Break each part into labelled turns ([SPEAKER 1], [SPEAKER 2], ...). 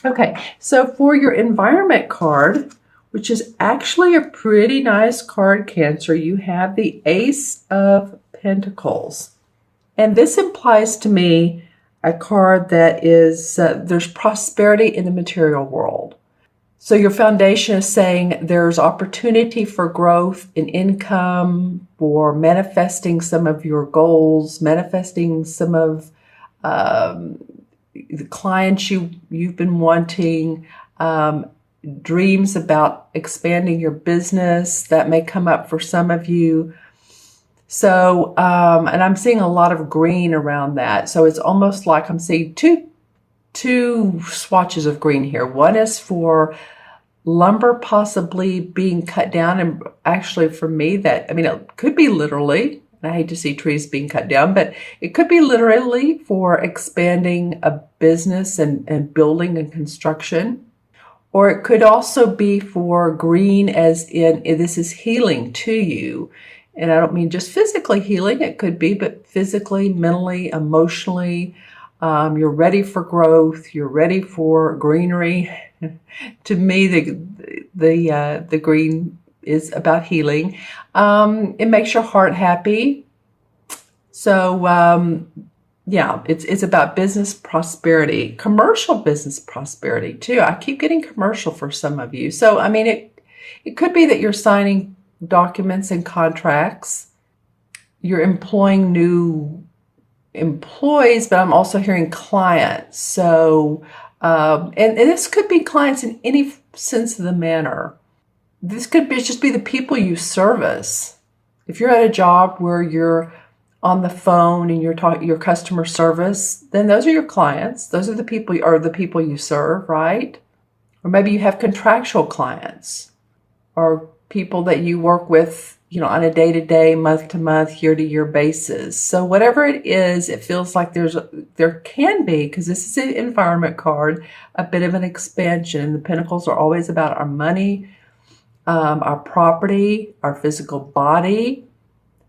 [SPEAKER 1] Okay, so for your environment card, which is actually a pretty nice card, Cancer, you have the Ace of Pentacles. And this implies to me a card that is, there's prosperity in the material world. So your foundation is saying there's opportunity for growth in income, for manifesting some of your goals, manifesting some of the clients you've been wanting, dreams about expanding your business that may come up for some of you. So, and I'm seeing a lot of green around that. So it's almost like I'm seeing two swatches of green here. One is for lumber possibly being cut down, and actually for me that, I mean, it could be literally, and I hate to see trees being cut down, but it could be literally for expanding a business and building and construction. Or it could also be for green as in this is healing to you. And I don't mean just physically healing, it could be, but physically, mentally, emotionally. You're ready for growth. You're ready for greenery. To me, the green is about healing. It makes your heart happy. So yeah, it's about business prosperity, commercial business prosperity too. I keep getting commercial for some of you. So I mean, it could be that you're signing documents and contracts. You're employing new employees, but I'm also hearing clients. So, and this could be clients in any sense of the manner. This could just be the people you service. If you're at a job where you're on the phone and you're talking your customer service, then those are your clients. Those are the people you serve, right? Or maybe you have contractual clients or people that you work with, on a day-to-day, month-to-month, year-to-year basis. So whatever it is, it feels like there can be, because this is an environment card, a bit of an expansion. The pentacles are always about our money, our property, our physical body.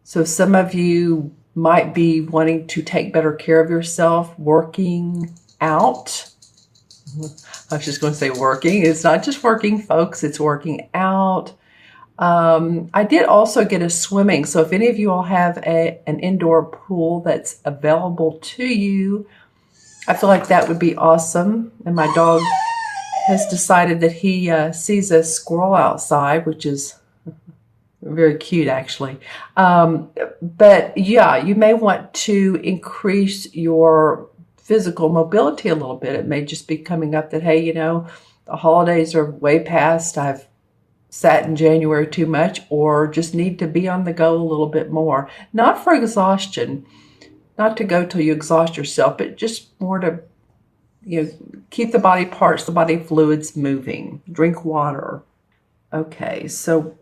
[SPEAKER 1] So some of you might be wanting to take better care of yourself, working out. I was just going to say working. It's not just working, folks. It's working out. I did also get a swimming. So if any of you all have an indoor pool that's available to you, I feel like that would be awesome. And my dog has decided that he sees a squirrel outside, which is very cute, actually. But yeah, you may want to increase your physical mobility a little bit. It may just be coming up that, hey, the holidays are way past. I've sat in January too much, or just need to be on the go a little bit more. Not for exhaustion, not to go till you exhaust yourself, but just more to, keep the body parts, the body fluids moving. Drink water. Okay, so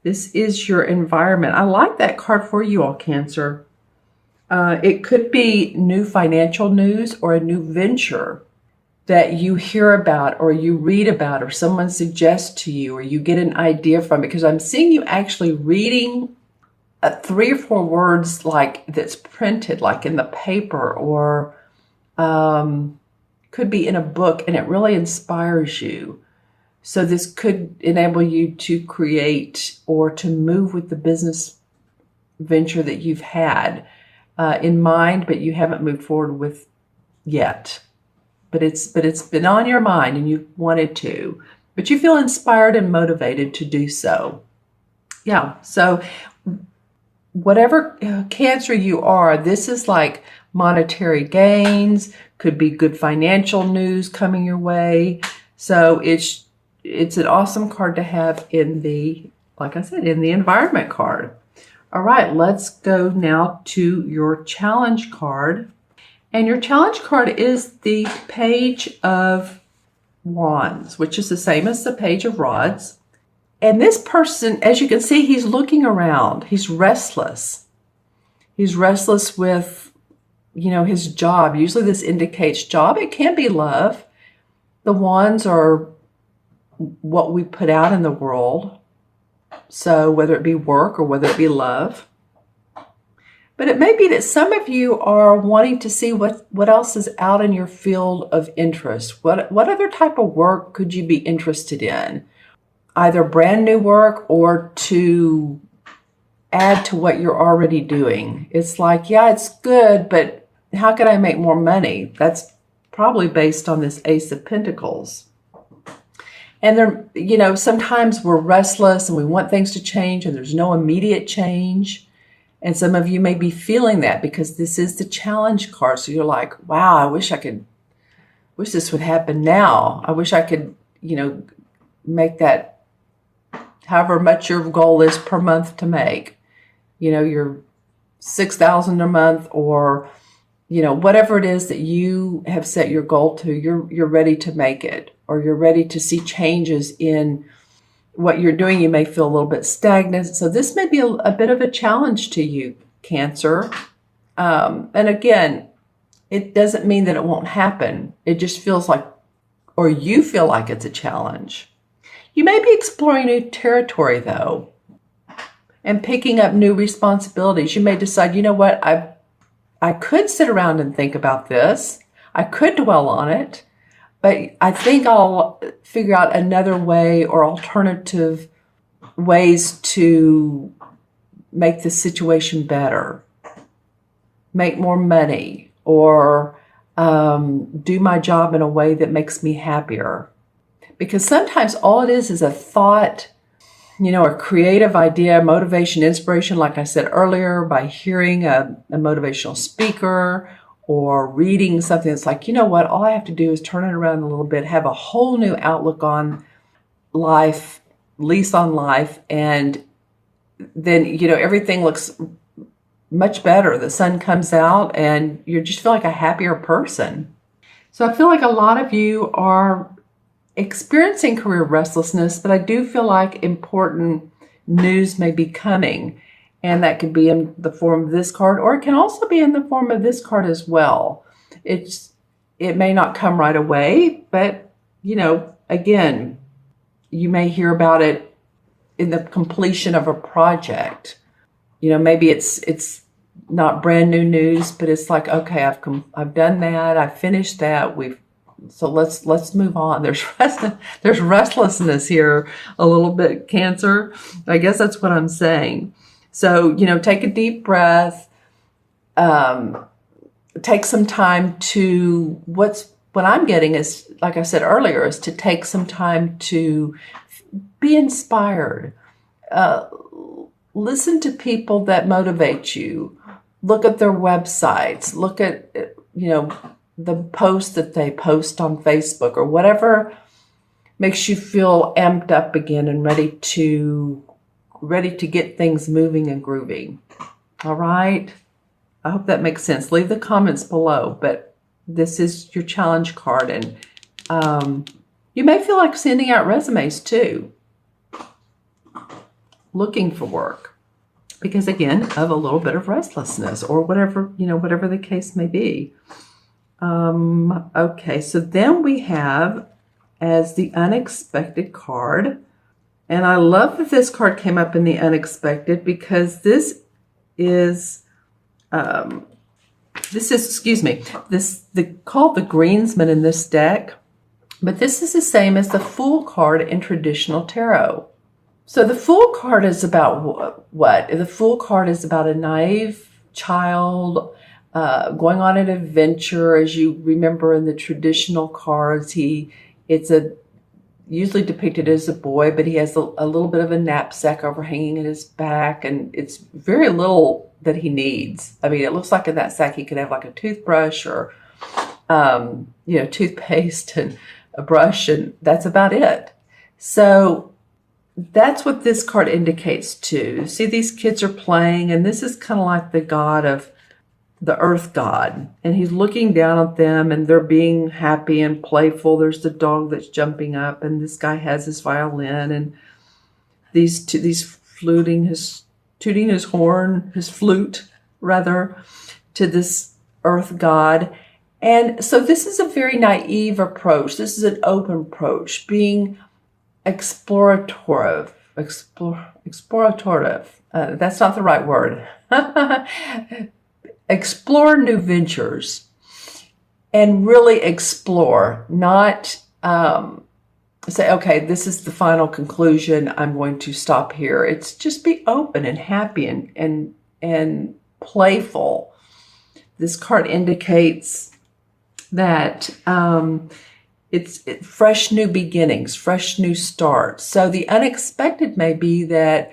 [SPEAKER 1] this is your environment. I like that card for you all, Cancer. It could be new financial news or a new venture that you hear about or you read about or someone suggests to you or you get an idea from, because I'm seeing you actually reading 3 or 4 words like that's printed like in the paper or could be in a book, and it really inspires you. So this could enable you to create or to move with the business venture that you've had in mind, but you haven't moved forward with yet. But it's been on your mind and you wanted to, but you feel inspired and motivated to do so. Yeah. So whatever Cancer you are, this is like monetary gains, could be good financial news coming your way. So it's an awesome card to have in the, like I said, in the environment card. All right, let's go now to your challenge card. And your challenge card is the Page of Wands, which is the same as the Page of Rods. And this person, as you can see, he's looking around. He's restless. He's restless with, his job. Usually this indicates job. It can be love. The wands are what we put out in the world. So whether it be work or whether it be love. But it may be that some of you are wanting to see what else is out in your field of interest. What other type of work could you be interested in? Either brand new work or to add to what you're already doing. It's like, yeah, it's good, but how can I make more money? That's probably based on this Ace of Pentacles. And there, sometimes we're restless and we want things to change and there's no immediate change. And some of you may be feeling that because this is the challenge card. So you're like, wow, I wish this would happen now. I wish I could, make that however much your goal is per month to make, your $6,000 a month or, whatever it is that you have set your goal to, you're ready to make it, or you're ready to see changes in what you're doing. You may feel a little bit stagnant. So this may be a bit of a challenge to you, Cancer. And again, it doesn't mean that it won't happen. It just feels like, or you feel like it's a challenge. You may be exploring new territory though, and picking up new responsibilities. You may decide, you know what, I could sit around and think about this. I could dwell on it. But I think I'll figure out another way or alternative ways to make the situation better, make more money, or do my job in a way that makes me happier. Because sometimes all it is a thought, a creative idea, motivation, inspiration, like I said earlier, by hearing a motivational speaker or reading something that's like, you know what, all I have to do is turn it around a little bit, have a whole new outlook on life, lease on life, and then, everything looks much better. The sun comes out and you just feel like a happier person. So I feel like a lot of you are experiencing career restlessness, but I do feel like important news may be coming. And that could be in the form of this card, or it can also be in the form of this card as well. It may not come right away, but, again, you may hear about it in the completion of a project. Maybe it's not brand new news, but it's like, okay, I've done that. I've finished that. So let's move on. There's restlessness here a little bit, Cancer. I guess that's what I'm saying. So, take a deep breath, take some time to, what I'm getting is, like I said earlier, is to take some time to be inspired. Listen to people that motivate you. Look at their websites. Look at, the posts that they post on Facebook or whatever makes you feel amped up again and ready to get things moving and grooving. All right. I hope that makes sense. Leave the comments below, but this is your challenge card. And you may feel like sending out resumes too, looking for work because, again, of a little bit of restlessness or whatever the case may be. Okay, so then we have as the unexpected card. And I love that this card came up in the unexpected because this is called the Greensman in this deck, but this is the same as the Fool card in traditional tarot. So the Fool card is about what? The Fool card is about a naive child going on an adventure. As you remember in the traditional cards, it's usually depicted as a boy, but he has a little bit of a knapsack overhanging at his back, and it's very little that he needs. I mean, it looks like in that sack he could have like a toothbrush or, toothpaste and a brush, and that's about it. So that's what this card indicates too. See, these kids are playing, and this is kind of like the god of the earth god, and he's looking down at them and they're being happy and playful. There's the dog that's jumping up, and this guy has his violin, and these tooting his flute rather, to this earth god. And so this is a very naive approach. This is an open approach, being explorative. That's not the right word. explore new ventures and really explore, not say, okay, this is the final conclusion. I'm going to stop here. It's just be open and happy and playful. This card indicates that it's fresh new beginnings, fresh new starts. So the unexpected may be that,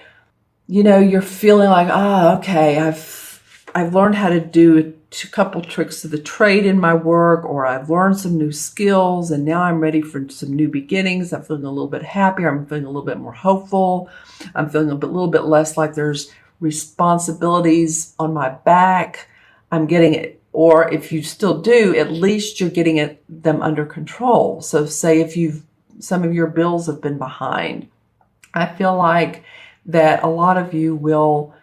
[SPEAKER 1] you're feeling like, okay, I've learned how to do a couple tricks of the trade in my work, or I've learned some new skills and now I'm ready for some new beginnings. I'm feeling a little bit happier. I'm feeling a little bit more hopeful. I'm feeling little bit less like there's responsibilities on my back. I'm getting it. Or if you still do, at least you're getting them under control. So say if some of your bills have been behind, I feel like that a lot of you will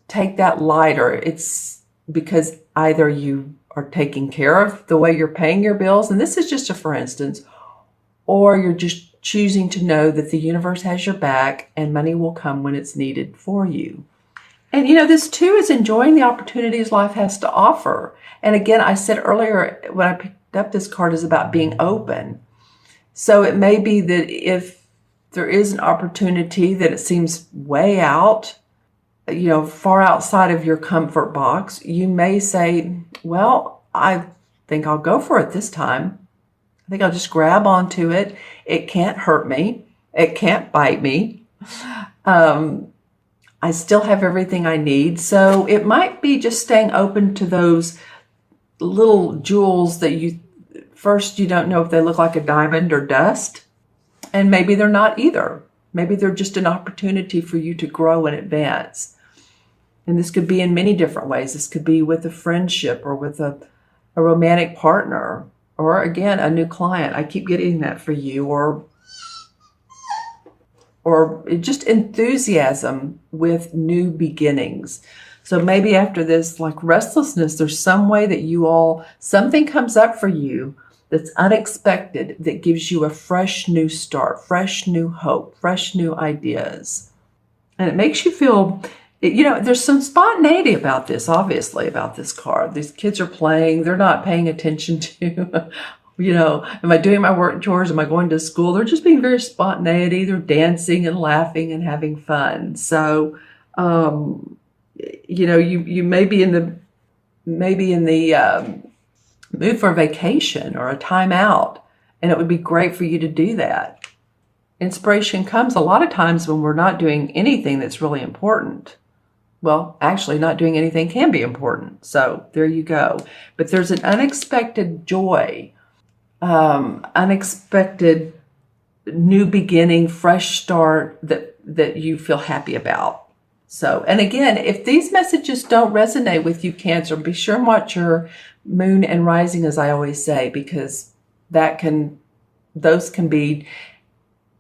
[SPEAKER 1] take that lighter. It's because either you are taking care of the way you're paying your bills, and this is just a for instance, or you're just choosing to know that the universe has your back and money will come when it's needed for you. And this too is enjoying the opportunities life has to offer. And again, I said earlier when I picked up this card is about being open. So it may be that if there is an opportunity that it seems way out, far outside of your comfort box, you may say, well, I think I'll go for it this time. I think I'll just grab onto it. It can't hurt me. It can't bite me. I still have everything I need. So it might be just staying open to those little jewels that you don't know if they look like a diamond or dust. And maybe they're not either. Maybe they're just an opportunity for you to grow and advance. And this could be in many different ways. This could be with a friendship or with a romantic partner, or again, a new client. I keep getting that for you, or just enthusiasm with new beginnings. So maybe after this, like restlessness, there's some way that something comes up for you that's unexpected, that gives you a fresh new start, fresh new hope, fresh new ideas. And it makes you feel, there's some spontaneity about this, obviously, about this card. These kids are playing. They're not paying attention to, am I doing my work chores? Am I going to school? They're just being very spontaneity. They're dancing and laughing and having fun. So, you may be in the mood for a vacation or a time out, and it would be great for you to do that. Inspiration comes a lot of times when we're not doing anything that's really important. Well, actually, not doing anything can be important. So there you go. But there's an unexpected joy, unexpected new beginning, fresh start that you feel happy about. So, and again, if these messages don't resonate with you, Cancer, be sure and watch your moon and rising, as I always say, because those can be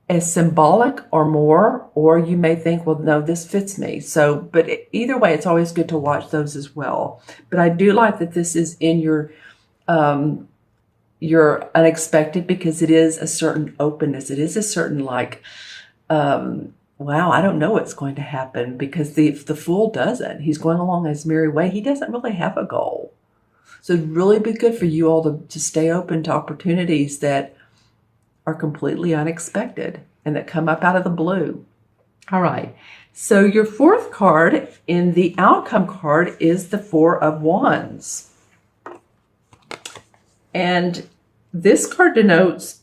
[SPEAKER 1] as symbolic or more, or you may think, well, no, this fits me. So, but either way, it's always good to watch those as well. But I do like that this is in your unexpected, because it is a certain openness. It is a certain wow, I don't know what's going to happen, because the Fool doesn't. He's going along his merry way. He doesn't really have a goal. So it'd really be good for you all to stay open to opportunities that are completely unexpected and that come up out of the blue. All right. So your fourth card in the outcome card is the Four of Wands. And this card denotes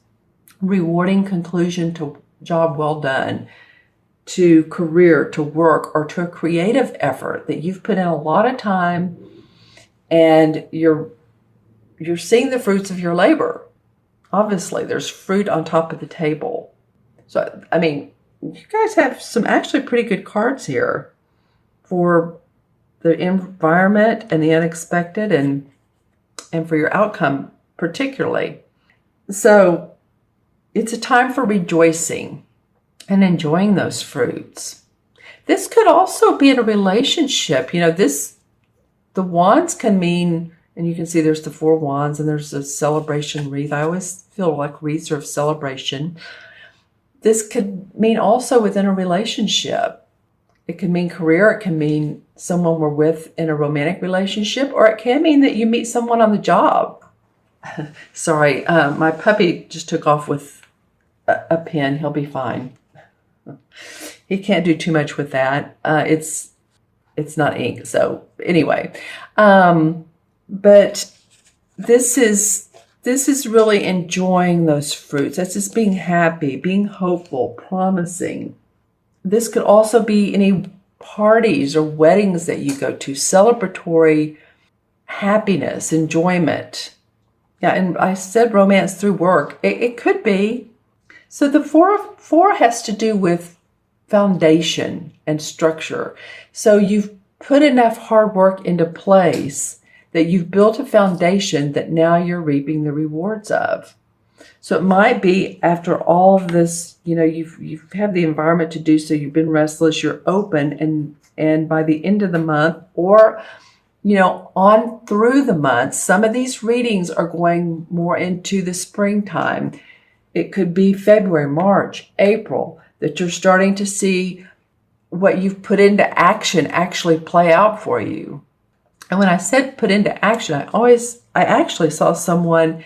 [SPEAKER 1] rewarding conclusion to job well done, to career, to work, or to a creative effort that you've put in a lot of time, and you're seeing the fruits of your labor. Obviously, there's fruit on top of the table. So, I mean, you guys have some actually pretty good cards here for the environment and the unexpected, and for your outcome particularly. So it's a time for rejoicing and enjoying those fruits. This could also be in a relationship. The wands can mean, and you can see there's the Four Wands and there's a celebration wreath. I always feel like wreaths are of celebration. This could mean also within a relationship. It can mean career. It can mean someone we're with in a romantic relationship, or it can mean that you meet someone on the job. Sorry, my puppy just took off with a pen. He'll be fine. He can't do too much with that. It's not ink. So anyway, but this is really enjoying those fruits. That's just being happy, being hopeful, promising. This could also be any parties or weddings that you go to, celebratory happiness, enjoyment. Yeah, and I said romance through work. It could be. So the four has to do with foundation and structure. So you've put enough hard work into place that you've built a foundation that now you're reaping the rewards of. So it might be after all of this, you've had the environment to do so, you've been restless, you're open, and by the end of the month, or on through the month, some of these readings are going more into the springtime. It could be February, March, April, that you're starting to see what you've put into action actually play out for you. And when I said put into action, I actually saw someone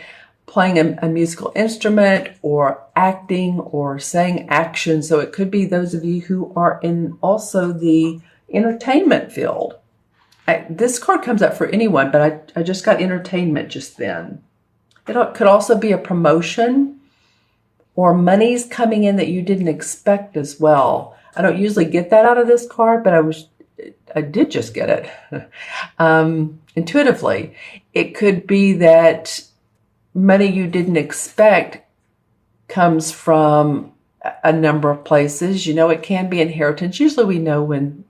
[SPEAKER 1] playing a musical instrument or acting or saying action. So it could be those of you who are in also the entertainment field. This card comes up for anyone, but I just got entertainment just then. It could also be a promotion or money's coming in that you didn't expect as well. I don't usually get that out of this card, but I did just get it intuitively. It could be that money you didn't expect comes from a number of places. It can be inheritance. Usually we know when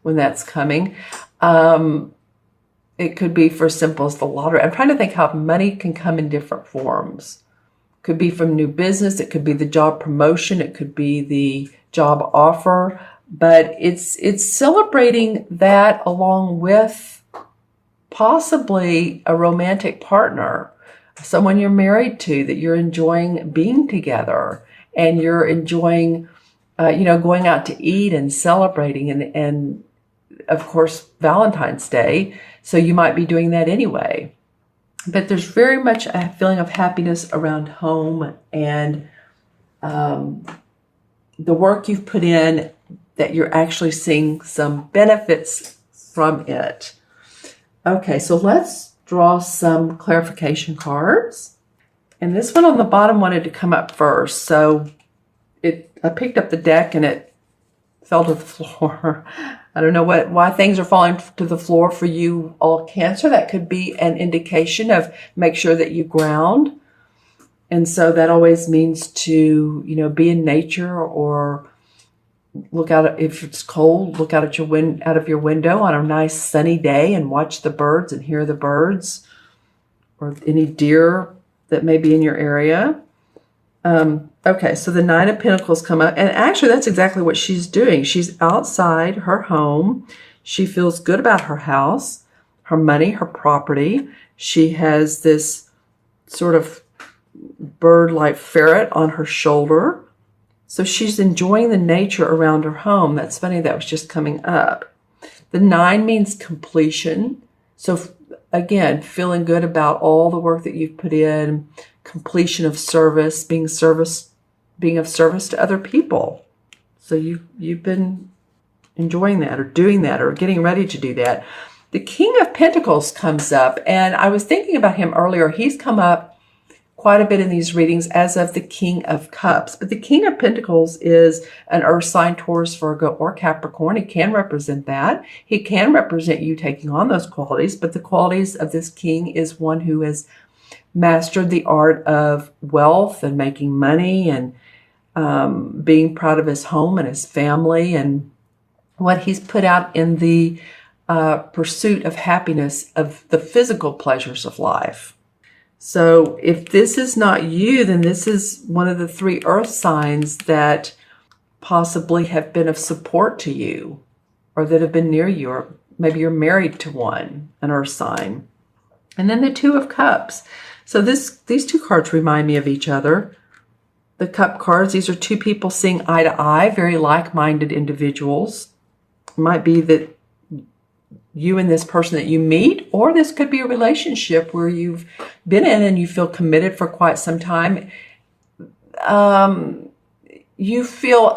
[SPEAKER 1] that's coming. It could be for simple as the lottery. I'm trying to think how money can come in different forms. Could be from new business. It could be the job promotion. It could be the job offer. But it's celebrating that along with possibly a romantic partner, someone you're married to, that you're enjoying being together, and you're enjoying, going out to eat and celebrating, and of course, Valentine's Day. So you might be doing that anyway. But there's very much a feeling of happiness around home and the work you've put in, that you're actually seeing some benefits from it. Okay, so let's draw some clarification cards. And this one on the bottom wanted to come up first. So I picked up the deck and it fell to the floor. I don't know why things are falling to the floor for you all Cancer. That could be an indication of make sure that you ground. And so that always means to, be in nature, or look out. If it's cold, look out at out of your window on a nice sunny day and watch the birds and hear the birds, or any deer that may be in your area. Okay, so the Nine of Pentacles come up, and actually that's exactly what she's doing. She's outside her home. She feels good about her house, her money, her property. She has this sort of bird-like ferret on her shoulder. So she's enjoying the nature around her home. That's funny, that was just coming up. The 9 means completion. So again, feeling good about all the work that you've put in, completion of service, being of service to other people. So you've been enjoying that, or doing that, or getting ready to do that. The King of Pentacles comes up, and I was thinking about him earlier. He's come up quite a bit in these readings, as of the King of Cups. But the King of Pentacles is an earth sign, Taurus, Virgo, or Capricorn. He can represent that. He can represent you taking on those qualities, but the qualities of this king is one who has mastered the art of wealth and making money, and being proud of his home and his family, and what he's put out in the pursuit of happiness, of the physical pleasures of life. So if this is not you, then this is one of the 3 earth signs that possibly have been of support to you, or that have been near you, or maybe you're married to one, an earth sign. And then the 2 of Cups. So these 2 cards remind me of each other. The Cup cards, these are 2 people seeing eye to eye, very like-minded individuals. It might be that you and this person that you meet, or this could be a relationship where you've been in and you feel committed for quite some time. You feel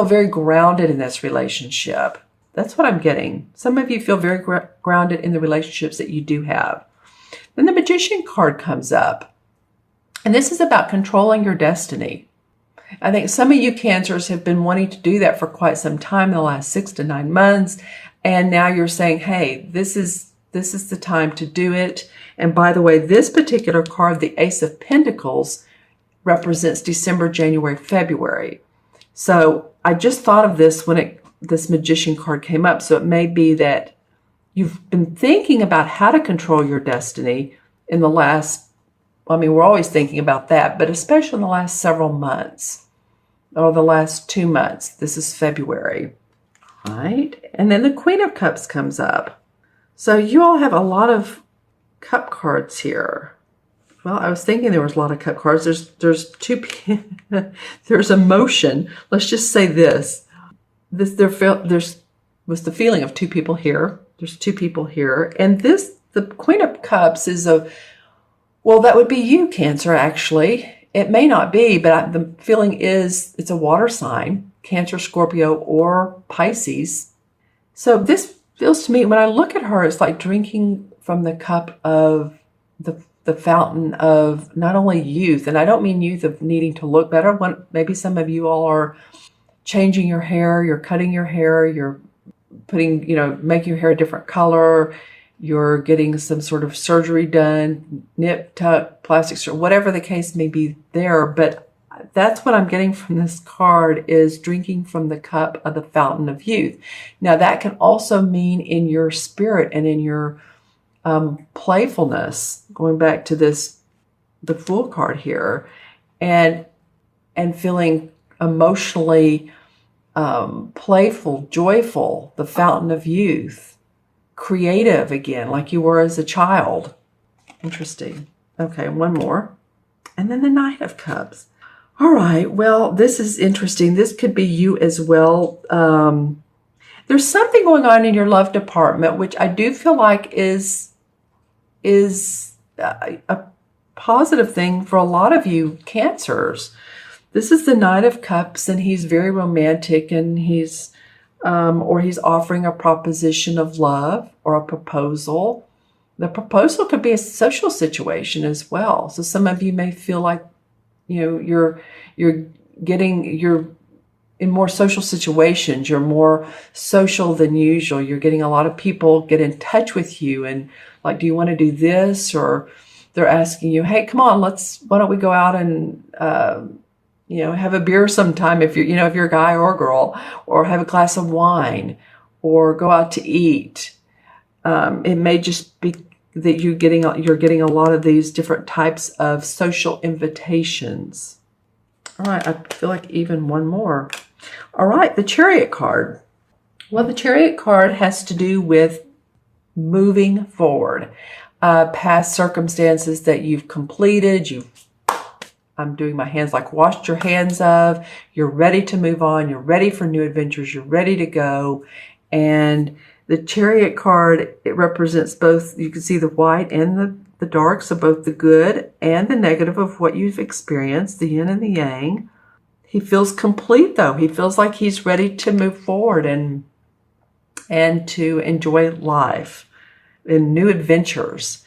[SPEAKER 1] very grounded in this relationship. That's what I'm getting. Some of you feel very grounded in the relationships that you do have. Then the Magician card comes up. And this is about controlling your destiny. I think some of you Cancers have been wanting to do that for quite some time in the last 6 to 9 months. And now you're saying, hey, this is the time to do it. And by the way, this particular card, the Ace of Pentacles, represents December, January, February. So I just thought of this when this Magician card came up. So it may be that you've been thinking about how to control your destiny in the last, we're always thinking about that, but especially in the last several months or the last 2 months. This is February, right? And then the Queen of Cups comes up. So you all have a lot of cup cards here. Well, I was thinking there was a lot of cup cards. There's two. There's emotion. Let's just say this. There was the feeling of 2 people here. There's 2 people here, and the Queen of Cups is that would be you, Cancer. Actually, it may not be, but the feeling is it's a water sign, Cancer, Scorpio, or Pisces. So this feels to me, when I look at her, it's like drinking from the cup of the fountain of not only youth, and I don't mean youth of needing to look better. Maybe some of you all are changing your hair, you're cutting your hair, you're putting, making your hair a different color, you're getting some sort of surgery done, nip, tuck, plastic surgery, whatever the case may be there. But that's what I'm getting from this card, is drinking from the cup of the fountain of youth. Now that can also mean in your spirit and in your playfulness, going back to the Fool card here, and feeling emotionally playful, joyful, the fountain of youth, creative again, like you were as a child. Interesting. Okay, one more. And then the Knight of Cups. All right, well, this is interesting. This could be you as well. There's something going on in your love department, which I do feel like is a positive thing for a lot of you Cancers. This is the Knight of Cups, and he's very romantic, and he's offering a proposition of love or a proposal. The proposal could be a social situation as well. So some of you may feel like, you're in more social situations. You're more social than usual. You're getting a lot of people get in touch with you and like, do you want to do this? Or they're asking you, hey, come on, why don't we go out and, have a beer sometime if you're a guy or a girl, or have a glass of wine, or go out to eat. It may just be that you're getting a lot of these different types of social invitations. All right, I feel like even one more. All right, the Chariot card. Well, the Chariot card has to do with moving forward. Past circumstances that you've completed, I'm doing my hands like washed your hands of. You're ready to move on. You're ready for new adventures. You're ready to go. And the Chariot card, it represents both. You can see the white and the dark, so both the good and the negative of what you've experienced, the yin and the yang. He feels complete, though. He feels like he's ready to move forward and to enjoy life and new adventures.